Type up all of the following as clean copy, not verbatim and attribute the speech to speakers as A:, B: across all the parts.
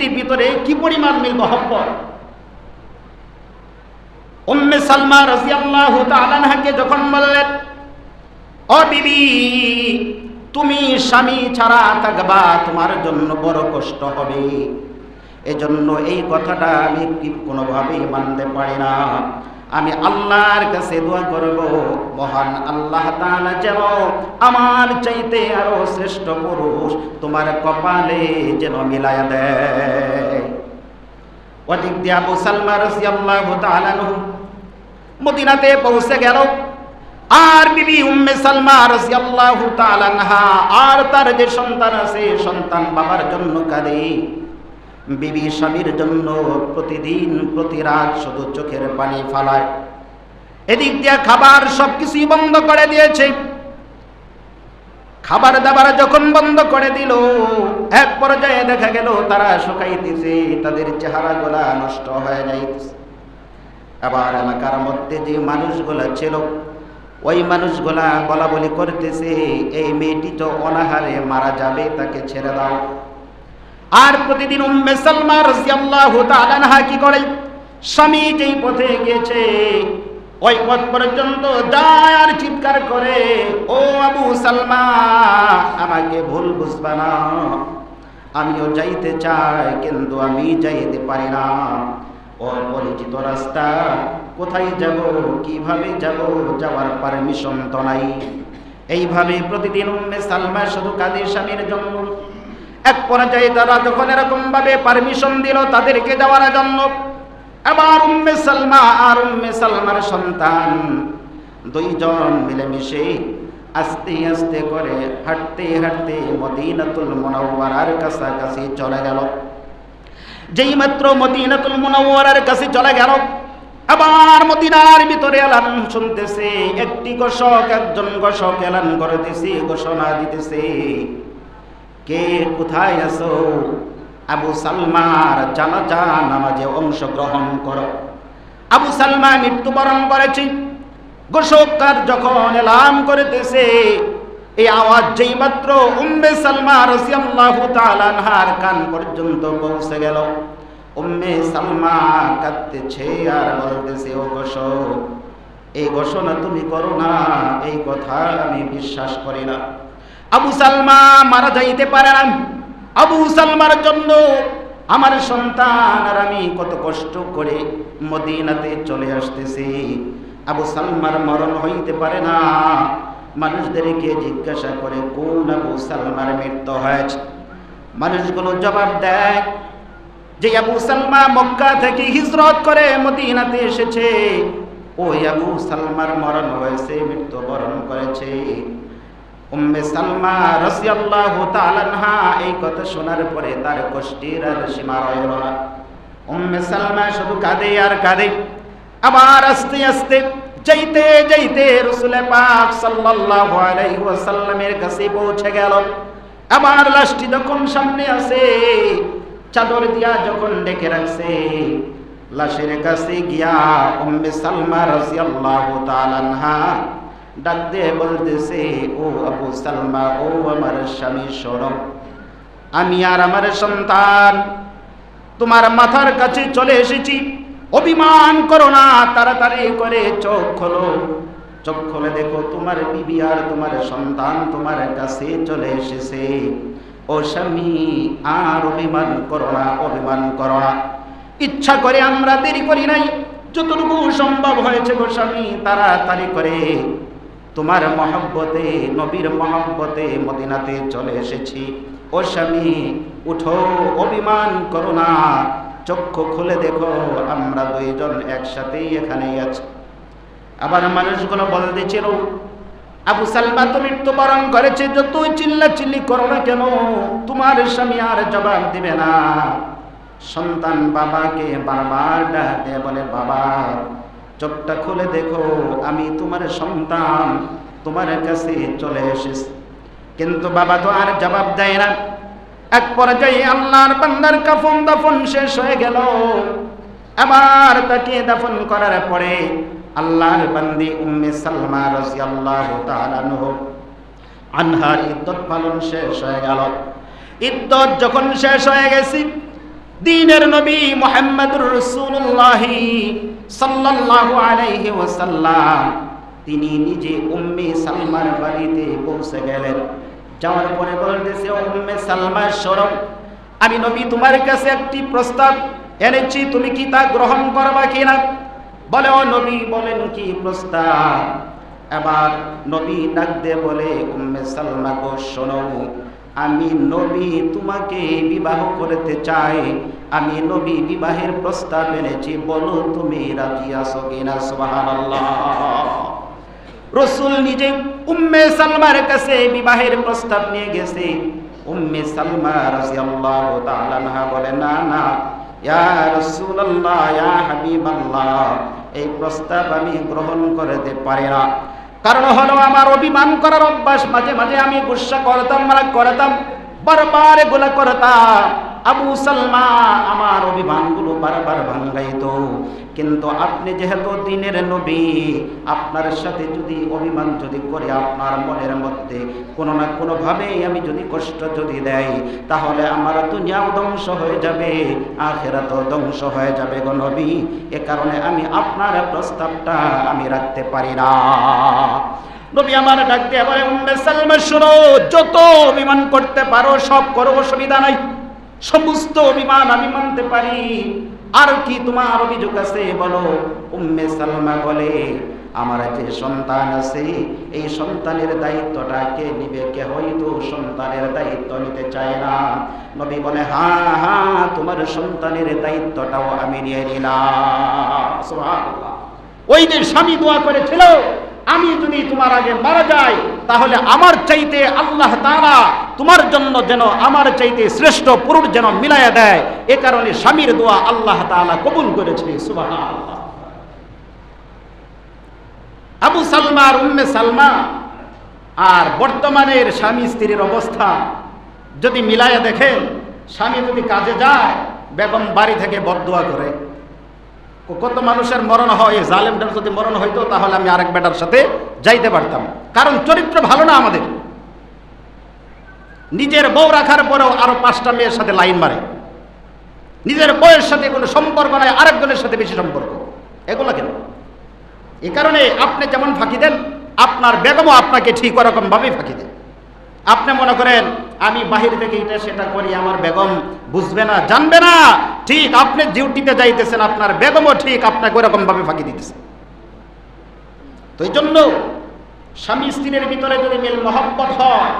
A: স্ত্রীর ভিতরে কি পরিমাণ মিল মহব্বত। উম্মে সালমা রাদিয়াল্লাহু তাআলা আনহাকে যখন বললেন, ও বিবি, তুমি স্বামী ছাড়া থাকবা, তোমার জন্য বড় কষ্ট হবে, এজন্য এই কথাটা আমি কোনোভাবেই মানতে পারি না। আমি আল্লাহর কাছে দোয়া করব, মহান আল্লাহ তাআলা যেন আমার চাইতে আরো শ্রেষ্ঠ পুরুষ তোমার কপালে যেন মিলায়া দেয়। ওদিক দিয়ে আবু সালমা রাদিয়াল্লাহু তাআলা আনহু মদিনাতে পৌঁছে গেল। আর বিবি উম্মে সালমা রাদিয়াল্লাহু তাআলা আনহা আর তার যে সন্তান আছে, সন্তান বাবার জন্য কাঁদে। বিবি স্বামীর জন্য প্রতিদিন প্রতি রাত শুধু চোখের পানি ফালায়। এদিক দিয়ে খাবার সবকিছুই বন্ধ করে দিয়েছে। খাবার দাবার যখন বন্ধ করে দিল, এক পর্যায়ে দেখা গেল তারা শুকাইতেছে, তাদের চেহারাগুলা নষ্ট হয়ে যাইতেছে। আবার এলাকার মধ্যে যে মানুষগুলা ছিল, ওই মানুষগুলা বলা বলি করতেছে, এই মেয়েটি তো অনাহারে মারা যাবে, তাকে ছেড়ে দাও। আর প্রতিদিন উম্মে সালমা রাদিয়াল্লাহু তাআলা আনহা কি করে, স্বামী যেই পথে গিয়েছে ওই পথ পর্যন্ত যায় আর চিৎকার করে, ও আবু সালমা, আমাকে ভুল বুঝবা না, আমিও যাইতে চাই কিন্তু আমি যাইতে পারি না, অপরিচিত রাস্তা, কোথায় যাব, কিভাবে যাব, যাওয়ার পারমিশন তো নাই। এইভাবে প্রতিদিন উম্মে সালমা শুধু কাঁদে স্বামীর জন্য। এক পর্যায়ে তারা যখন এরকম ভাবে পারমিশন দিল তাদেরকে যাওয়ার জন্য, আবার উম্মে সালমা আর উম্মে সালমার সন্তান দুইজন মিলেমিশে আস্তে আস্তে করে হাঁটতে হাঁটতে মদিনাতুল মুনাওয়ারার কাছাকাছি চলে গেল। যেই মাত্র মদিনাতুল মুনাওয়ারার কাছে চলে গেল, আবার মদিনার ভিতরে এলান শুনতেছে, একটি ঘোষক, একজন ঘোষক এলান করতেছে, ঘোষণা দিতেছে, কে কোথায় আছো, আবু সালমার জানাজা নামাজে অংশগ্রহণ করো। আবু সালমা মৃত্যুবরণ করেছে। ঘোষককার যখন এলান করতেছে, এই আওয়াজ যেই মাত্র উম্মে সালমা রাদিয়াল্লাহু তাআলা আনহার কান পর্যন্ত পৌঁছে গেল, উম্মে সালমা কাঁদতেছে আর বলতেছে, ও ঘোষক, এই ঘোষণা তুমি করো না, এই কথা আমি বিশ্বাস করি না। আবু সালমা মারা যাইতে পারে না। আবু সালমার জন্য আমার সন্তান আর আমি কত কষ্ট করে মদিনাতে চলে আসতেছি, আবু সালমার মরণ হইতে পারে না। মানুষদেরকে জিজ্ঞাসা করে, কোন আবু সালমার মৃত্যু হয়েছে? মানুষগুলো জবাব দেয় যে আবু সালমা মক্কা থেকে হিজরত করে মদিনাতে এসেছে, ওই আবু সালমার মরণ হয়েছে, মৃত্যুবরণ করেছে। উম্মে সালমা রাদিয়াল্লাহু তাআলা আনহা এই কথা শোনার পরে তার কষ্টের আর সীমা রইল না। উম্মে সালমা শুধু কাঁদে আর কাঁদে। আবার আস্তে আস্তে যাইতে যাইতে রাসূল পাক সাল্লাল্লাহু আলাইহি ওয়াসাল্লামের কাছে পৌঁছে গেল। আবার লাশটি যখন সামনে আসে, চাদর দিয়া যখন ডেকে রাখছে, লাশের কাছে গিয়া উম্মে সালমা রাদিয়াল্লাহু তাআলা আনহা ডাক দিয়ে বলতেছে, ও আবু সালমা, ও আমার স্বামী, শোনো, আমি আর আমার সন্তান তোমার মাথার কাছে চলে এসেছি, অভিমান করো না, তাড়াতাড়ি করে চোখ খোলো। চোখ খুলে দেখো তোমার বিবি আর তোমার সন্তান তোমার কাছে চলে এসেছে। ও স্বামী, আর অভিমান করো না, অভিমান করো না। ইচ্ছা করে আমরা দেরি করি নাই, যতটুকু সম্ভব হয়েছে গো স্বামী, তাড়াতাড়ি করে তোমার মহব্বতে, নবীর মহব্বতে মদিনাতে চলে এসেছি। ও স্বামী, উঠো, অভিমান করো না, চক্ষু খুলে দেখো আমরা দুইজন একসাথেই এখানেই আছি। আবার মানুষগুলো বলতেছিল, আবু সালমা তো মৃত্যুবরণ করেছে, যতই চিল্লাচিল্লি করো না কেন তোমার স্বামী আর জবাব দিবে না। সন্তান বাবাকে বারবার ডাক দিয়ে বলে, বাবা চোখটা খুলে দেখো, আমি তোমার সন্তান তোমার কাছে চলে এসেছি। কিন্তু বাবা তো আর জবাব দেয় না। এক পর্যায়ে আল্লাহর বান্দার কাফন দাফন শেষ হয়ে গেল। আবার তাকে দাফন করার পরে আল্লাহর বান্দি উম্মে সালমা রাদিয়াল্লাহু তাআলা আনহার ইদ্দত পালন শেষ হয়ে গেল। ইদ্দত যখন শেষ হয়ে গেছে, দ্বীনের নবী মুহাম্মদুর রাসূলুল্লাহ সাল্লাল্লাহু আলাইহি ওয়াসাল্লাম তিনি নিজে উম্মে সালমার বাড়িতে পৌঁছে গেলেন। যাওয়ার পরে বলতেছে, উম্মে সালমা শোনো, আমি নবী তোমার কাছে একটি প্রস্তাব এনেছি, তুমি কি তা গ্রহণ করবা কিনা? বলে, ও নবী বলেন কি প্রস্তাব? এবার নবী ডাক দিয়ে বলে, উম্মে সালমা গো শোনো, আমি নবী তোমাকে বিবাহ করতে চাই, আমি নবী বিবাহের প্রস্তাব এনেছি, বলো তুমি রাজি আছো কিনা? সুবহানাল্লাহ। রাসূল নিজে উম্মে সালমার কাছে বিবাহের প্রস্তাব নিয়ে গেছে। উম্মে সালমা রাদিয়াল্লাহু তাআলা আনহা বলে, না না ইয়া রাসূলুল্লাহ, ইয়া হাবিবাল্লাহ, এই প্রস্তাব আমি গ্রহণ করতে পারি না। কারণ হলো আমার অভিমান করার অভ্যাস, মাঝে মাঝে আমি গুসা করতাম, রাগ করতাম, বারবার এগুলা করতাম। আবু সালমা আমার অভিমানগুলো বারবার ভাঙাইতো। কিন্তু আপনি যেহেতু দ্বীনের নবী, আপনার সাথে যদি অভিমান যদি করে আপনার মনের মধ্যে কোনো না কোনোভাবে আমি যদি কষ্ট যদি দেয়, তাহলে আমার দুনিয়াও ধ্বংস হয়ে যাবে, আখিরাতও ধ্বংস হয়ে যাবে গো নবী। এ কারণে আমি আপনার প্রস্তাবটা আমি রাখতে পারি না। নবী আমার ডাক দিয়ে বলে, উম্মে সালমা শোনো, যত অভিমান করতে পারো সব করো, অসুবিধা নাই, সমস্ত অভিমান আমি মানতে পারি। আর কি তোমার অভিযোগ আছে বলো? উম্মে সালমা বলে, আমার যে সন্তান আছে এই সন্তানের দায়িত্বটা কে নিবে? কে হয়তো সন্তানের দায়িত্ব নিতে চায় না। নবী বলে, হ্যাঁ হ্যাঁ, তোমার সন্তানের দায়িত্বটাও আমি নিয়ে নিলাম। সুবহানাল্লাহ। ওই যে স্বামী দোয়া করেছিল, আমি যদি তোমার আগে মারা যাই তাহলে আমার চাইতে আল্লাহ তাআলা তোমার জন্য যেন আমার চাইতে শ্রেষ্ঠ পুরুষ যেন মিলায়া দেয়, এ কারণে স্বামীর দোয়া আল্লাহ তাআলা কবুল করেছে। সুবহানাল্লাহ। আবু সালমা আর উম্মে সালমা আর বর্তমানের স্বামী স্ত্রীর অবস্থা যদি মিলায়া দেখেন, স্বামী যদি কাজে যায় বেগম বাড়ি থেকে বদদোয়া করে। কত মানুষের মরণ হয়, জালেমটার যদি মরণ হইতো তাহলে আমি আরেক বেটার সাথে যাইতে পারতাম, কারণ চরিত্র ভালো না আমাদের। নিজের বউ রাখার পরেও আরো 5টা মেয়ের সাথে লাইন মারে, নিজের বউয়ের সাথে কোনো সম্পর্ক নাই, আরেকজনের সাথে বেশি সম্পর্ক। এগুলো কেন? এই কারণে আপনি যেমন ফাঁকি দেন, আপনার বেগমও আপনাকে ঠিক ওরকম ভাবেই ফাঁকি দেন। আপনি মনে করেন আমি বাহির থেকে এটা সেটা করি, আমার বেগম বুঝবে না, জানবে না, ঠিক আপনি ডিউটিতে যাইতেছেন, আপনার বেগমও ঠিক আপনাকে ওরকম ভাবে ফাঁকি দিতেছে। তো এই জন্য স্বামী স্ত্রীর ভিতরে যদি মিল মহব্বত হয়,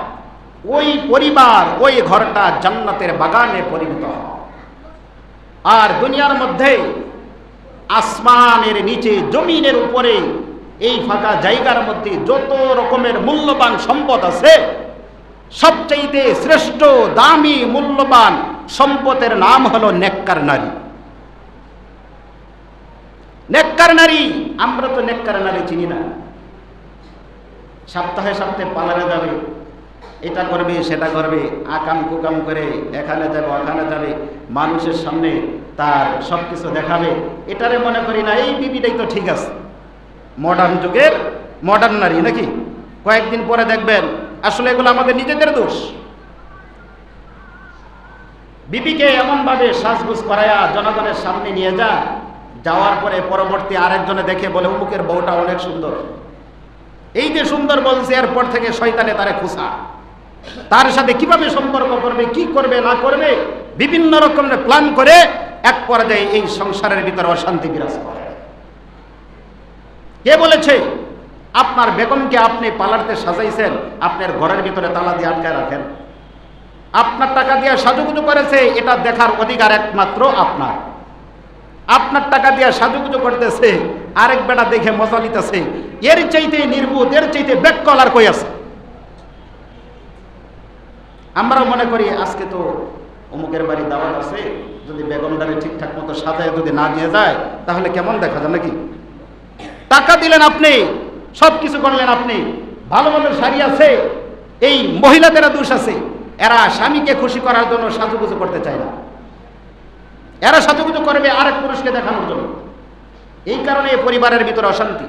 A: ওই পরিবার ওই ঘরটা জান্নাতের বাগানে পরিণত হয়। আর দুনিয়ার মধ্যে আসমানের নিচে জমিনের উপরে এই ফাঁকা জায়গার মধ্যে যত রকমের মূল্যবান সম্পদ আছে, সবচাইতে শ্রেষ্ঠ দামি মূল্যবান সম্পদের নাম হলো নেককার নারী। নেককার নারী, আমরা তো নেককার নারী চিনি না। সপ্তাহে সপ্তাহে পার্লারে যাবে, এটা করবে সেটা করবে, আকাম কুকাম করে এখানে যাবে ওখানে যাবে, মানুষের সামনে তার সব কিছু দেখাবে। এটারে মনে করি না এই বিবিটাই তো ঠিক আছে, মডার্ন যুগের মডার্ন নারী নাকি? কয়েকদিন পরে দেখবেন আসলে এগুলো আমাদের নিজেদের দোষ। বিবিকে এমনভাবে সাজগুজ করায়া জনগণের সামনে নিয়ে যাওয়ার পরে পরবর্তী আরেকজনে দেখে বলে অমুকের বউটা অনেক সুন্দর। এই যে সুন্দর বলছে, এরপর থেকে শয়তানে তারে খুশা, তার সাথে কিভাবে সম্পর্ক করবে, কি করবে না করবে, বিভিন্ন রকমের প্ল্যান করে এক পর্যায়ে এই সংসারের ভিতরে অশান্তি বিরাজ করে। কে বলেছে আপনার বেগমকে আপনি পার্লারতে সাজাইছেন, আপনার ঘরের ভিতরে তালা দিয়ে আটকায় রাখেন? আপনার টাকা দিয়ে সাজুগুজু করেছে, এটা দেখার অধিকার একমাত্র আপনার। আপনার টাকা দিয়ে সাজুগুজু করতেছে, আরেক বেটা দেখে মজা নিতেছে, এর চাইতে নির্বুধ, এর চাইতে বেকল আর কই আছে? আমরাও মনে করি আজকে তো অমুকের বাড়ি দাওয়াত আছে, যদি বেগমদারে ঠিকঠাক মতো সাজায় যদি না দিয়ে যায় তাহলে কেমন দেখা যায় নাকি? টাকা দিলেন আপনি, সব কিছু করলেন আপনি, ভালো ভালো শাড়ি আছে, এই মহিলাদেরও দোষ আছে, এরা স্বামীকে খুশি করার জন্য সাজুগুজু করতে চায় না, এরা সাজুগুজু করবে আরেক পুরুষকে দেখানোর জন্য। এই কারণে পরিবারের ভিতরে অশান্তি।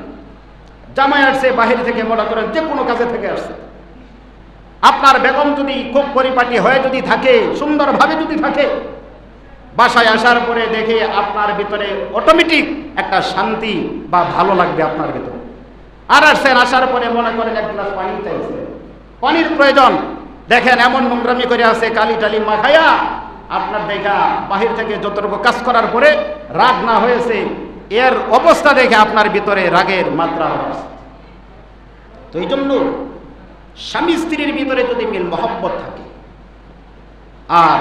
A: জামাই আসছে বাহির থেকে, মনে করেন যে কোনো কাজে থেকে আসছে, আপনার বেগম যদি খুব পরিপাটি হয়ে যদি থাকে, সুন্দরভাবে যদি থাকে, বাসায় আসার পরে দেখে আপনার ভিতরে অটোমেটিক একটা শান্তি বা ভালো লাগবে আপনার ভিতরে। আর আসছেন, আসার পরে মনে করেন এক গ্লাস পানি চাইছে, পানির প্রয়োজন, দেখেন এমন নোংরামি করে আছে, কালি টালি মাখাইয়া আপনার দেখা বাহির থেকে যতটুকু কাজ করার পরে রাগ না হয়েছে, এর অবস্থা দেখে আপনার ভিতরে রাগের মাত্রা হচ্ছে। তো এই জন্য স্বামী স্ত্রীর ভিতরে যদি মিল মহব্বত থাকে, আর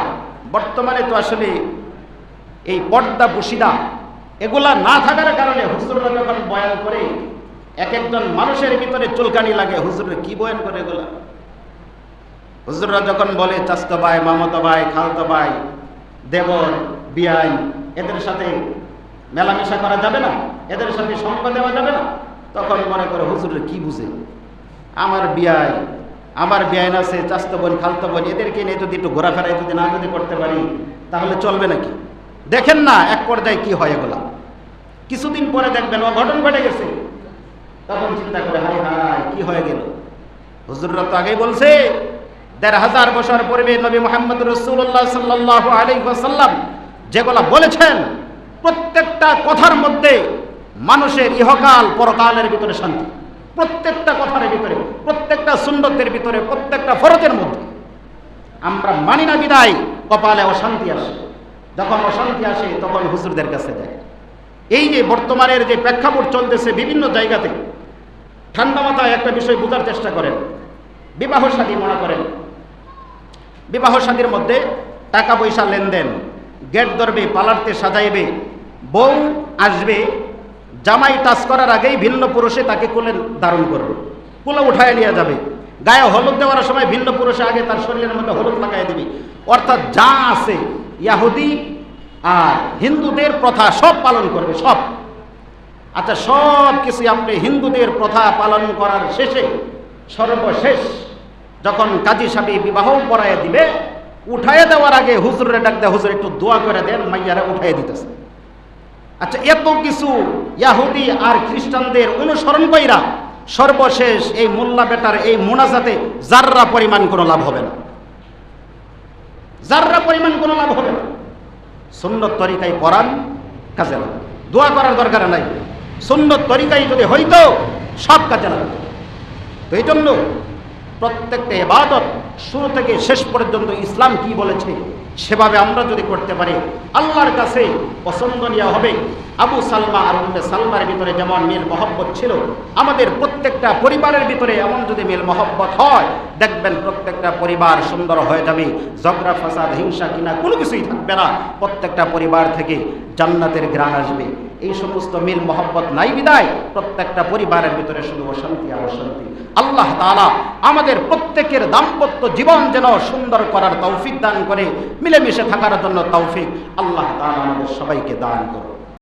A: বর্তমানে তো আসলে এই পর্দা পুশিদা এগুলা না থাকার কারণে হুজুররা যখন বয়ান করে এক একজন মানুষের ভিতরে চুলকানি লাগে, হুজুরের কি বয়ান করে এগুলা। হুজুররা যখন বলে চাচতো ভাই, মামাতো ভাই, খালতো ভাই, দেবর, বিয়াই, এদের সাথে মেলামেশা করা যাবে না, এদের সাথে সঙ্গ দেওয়া যাবে না, তখন মনে করে হুজুরের কি বুঝে, আমার বিয়াই, আমার বিয়াইন আছে, চাচতো বোন, খালতো বোন, এদেরকে নিয়ে যদি একটু ঘোরাফেরাই যদি করতে পারি তাহলে চলবে নাকি। দেখেন না এক পর্যায়ে কি হয় এগুলা, কিছুদিন পরে দেখবেন অঘটন ঘটে গেছে, তখন চিন্তা করে হাই হাই কি হয়ে গেল। হুজুররা তো আগেই বলছে ১৫০০ বছর পূর্বে নবী মুহাম্মদ রাসূলুল্লাহ সাল্লাল্লাহু আলাইহি ওয়াসাল্লাম যেগুলা বলেছেন, প্রত্যেকটা কথার মধ্যে মানুষের ইহকাল পরকালের ভিতরে শান্তি, প্রত্যেকটা কথার ভিতরে, প্রত্যেকটা সুন্নতের ভিতরে, প্রত্যেকটা ফরজের মধ্যে। আমরা মানি না বিদায় কপালে অশান্তি আসে, যখন অশান্তি আসে তখন হুজুরদের কাছে যায়। এই যে বর্তমানের যে প্রেক্ষাপট চলতেছে বিভিন্ন জায়গাতে, ঠান্ডা মাথায় একটা বিষয় বোঝার চেষ্টা করেন। বিবাহ শাদী মনে করেন, বিবাহ শাদীর মধ্যে টাকা পয়সা লেনদেন, গেট ধরবে, পালারতে সাজাইবে, বউ আসবে, জামাই টাচ করার আগেই ভিন্ন পুরুষে তাকে কোলে ধারণ করবে, কোলে উঠায় নিয়ে যাবে, গায়ে হলুদ দেওয়ার সময় ভিন্ন পুরুষে আগে তার শরীরের মধ্যে হলুদ লাগাই দিবে। অর্থাৎ যা আছে ইয়াহুদি আর হিন্দুদের প্রথা সব পালন করবে, সব। আচ্ছা, সব কিছু আপনি হিন্দুদের প্রথা পালন করার শেষে সর্বশেষ যখন কাজী সাহেব বিবাহ পড়াইয়া দিবে, উঠাইয়া দেওয়ার আগে হুজুরে ডাক দেয়, হুজুর একটু দোয়া করে দেন, মাইয়ারা উঠাইয়া দিতেছে। আচ্ছা, এত কিছু ইয়াহুদি আর খ্রিস্টানদের অনুসরণ কইরা সর্বশেষ এই মোল্লা বেটার এই মোনাজাতে জাররা পরিমাণ কোনো লাভ হবে না, জাররা পরিমাণ কোনো লাভ হবে না। সুন্নত তরিকায় পড়ান, কাজে লাগবে, দোয়া করার দরকার নাই, সুন্নত তরিকায় যদি হইতো সব কাজে লাগবে। তো এই জন্য প্রত্যেকটা ইবাদত শুরু থেকে শেষ পর্যন্ত ইসলাম কি বলেছে সেভাবে আমরা যদি করতে পারি আল্লাহর কাছে পছন্দনীয় হবে। আবু সালমা আর উম্মে সালমার ভিতরে যেমন মিল মহব্বত ছিল, আমাদের প্রত্যেকটা পরিবারের ভিতরে এমন যদি মিল মহব্বত হয়, দেখবেন প্রত্যেকটা পরিবার সুন্দর হয়ে যাবে, ঝগড়া ফাসাদ হিংসা কিনা কোনো কিছুই থাকবে না, প্রত্যেকটা পরিবার থেকে জান্নাতের ঘ্রাণ আসবে। এই সমস্ত মিল মহব্বত নাই বিদায় প্রত্যেকটা পরিবারের ভিতরে শুধু অশান্তি আর অশান্তি। আল্লাহ তাআলা আমাদের প্রত্যেকের দাম্পত্য জীবন যেন সুন্দর করার তৌফিক দান করে, মিলেমিশে থাকার জন্য তৌফিক আল্লাহ তাআলা আমাদের সবাইকে দান করুন।